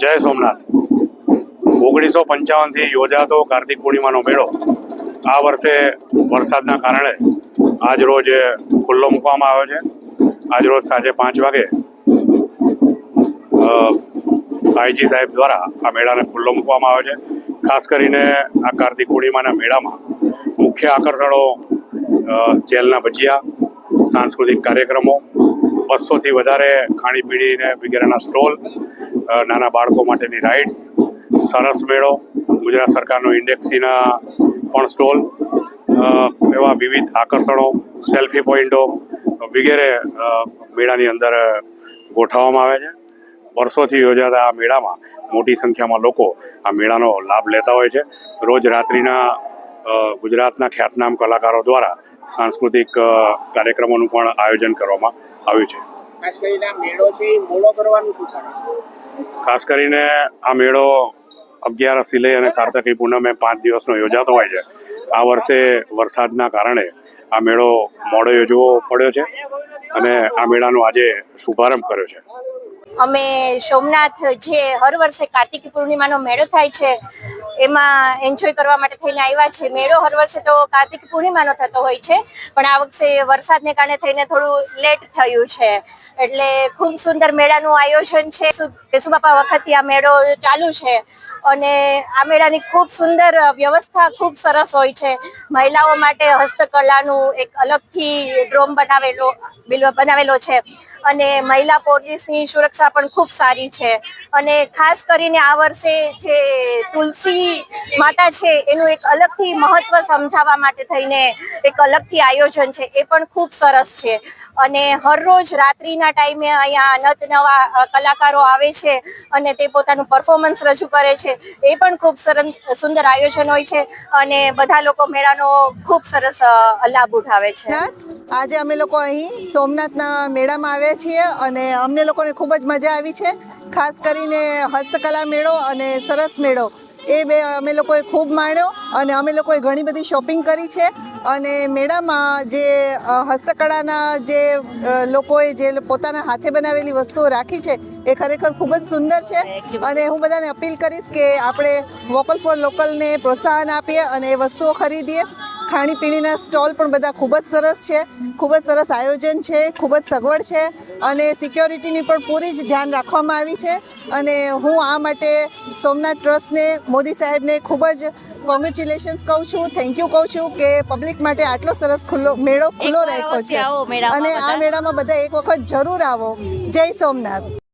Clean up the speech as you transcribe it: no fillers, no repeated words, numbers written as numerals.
જય સોમનાથ 1955 થી યોજાતો કાર્તિક પૂર્ણિમાનો મેળો આ વર્ષે વરસાદના કારણે આજ રોજ ખુલ્લો મૂકવામાં આવ્યો છે। આજ રોજ સાંજે 5 વાગે આઈજી સાહેબ દ્વારા આ મેળાને ખુલ્લો મૂકવામાં આવ્યો છે। ખાસ કરીને આ કાર્તિક પૂર્ણિમાના મેળામાં મુખ્ય આકર્ષણો જેલના ભજીયા, સાંસ્કૃતિક કાર્યક્રમો, 200થી વધારે ખાણીપીણી વગેરેના સ્ટોલ, નાના બાળકો માટેની રાઇડ્સ, સરસ મેળો, ગુજરાત સરકારનો ઇન્ડેક્સીના પણ સ્ટોલ, એવા વિવિધ આકર્ષણો, સેલ્ફી પોઈન્ટો વગેરે મેળાની અંદર ગોઠવવામાં આવે છે। વર્ષોથી યોજાતા આ મેળામાં મોટી સંખ્યામાં લોકો આ મેળાનો લાભ લેતા હોય છે। રોજ રાત્રિના ગુજરાતના ખ્યાતનામ કલાકારો દ્વારા સાંસ્કૃતિક કાર્યક્રમોનું પણ આયોજન કરવામાં આવ્યું છે। ખાસ કરીને આ મેળો 11 લઈ અને કાર્તિકી પૂનમે 5 દિવસનો યોજાતો હોય છે। આ વર્ષે વરસાદના કારણે આ મેળો મોડો યોજવો પડ્યો છે અને આ મેળાનો આજે શુભારંભ કર્યો છે। અમે સોમનાથ જે હર વર્ષે કાર્તિકી પૂર્ણિમાનો મેળો થાય છે એમાં એન્જોય કરવા માટે થઈને આવ્યા છે। મેળો હર વર્ષે તો કાર્તિકી પૂર્ણિમાનો થતો હોય છે, પણ આ વખતે વરસાદને કારણે થઈને થોડું લેટ થયું છે, એટલે ખૂબ સુંદર મેળાનું આયોજન છે। કેશુબાપા વખતથી આ મેળો ચાલુ છે અને આ મેળાની ખૂબ સુંદર વ્યવસ્થા ખૂબ સરસ હોય છે। મહિલાઓ માટે હસ્તકલાનું એક અલગથી ડ્રોમ બનાવેલો છે અને મહિલા પોલીસની સુરક્ષા પણ ખૂબ સારી છે। અને ખાસ કરીને આ વર્ષે જે તુલસી માતા છે એનું એક અલગથી મહત્વ સમજાવવા માટે થઈને એક અલગથી આયોજન છે, એ પણ ખૂબ સરસ છે। અને હરરોજ રાત્રિના ટાઈમે અહીંયા નવા કલાકારો આવે છે અને તે પોતાનું પરફોર્મન્સ રજૂ કરે છે, એ પણ ખૂબ સુંદર આયોજન હોય છે અને બધા લોકો મેળાનો ખૂબ સરસ લાભ ઉઠાવે છે। આજે અમે લોકો અહીં સોમનાથના મેળામાં આવ્યા છીએ અને અમને લોકોને ખૂબ જ મજા આવી છે। ખાસ કરીને હસ્તકલા મેળો અને સરસ મેળો એ બે અમે લોકોએ ખૂબ માણ્યો અને અમે લોકોએ ઘણી બધી શોપિંગ કરી છે। અને મેળામાં જે હસ્તકળાના જે લોકોએ જે પોતાના હાથે બનાવેલી વસ્તુઓ રાખી છે એ ખરેખર ખૂબ જ સુંદર છે અને હું બધાને અપીલ કરીશ કે આપણે વોકલ ફોર લોકલને પ્રોત્સાહન આપીએ અને એ વસ્તુઓ ખરીદીએ। ખાણીપીણીના સ્ટોલ પણ બધા ખૂબ જ સરસ છે, ખૂબ જ સરસ આયોજન છે, ખૂબ જ સગવડ છે અને સિક્યોરિટીની પણ પૂરી જ ધ્યાન રાખવામાં આવી છે। અને હું આ માટે સોમનાથ ટ્રસ્ટને, મોદી સાહેબને ખૂબ જ કોંગ્રેચ્યુલેશન્સ કહું છું, થેન્ક યુ કહું છું કે પબ્લિક માટે આટલો સરસ મેળો ખુલ્લો રાખ્યો છે અને આ મેળામાં બધા એક વખત જરૂર આવો। જય સોમનાથ।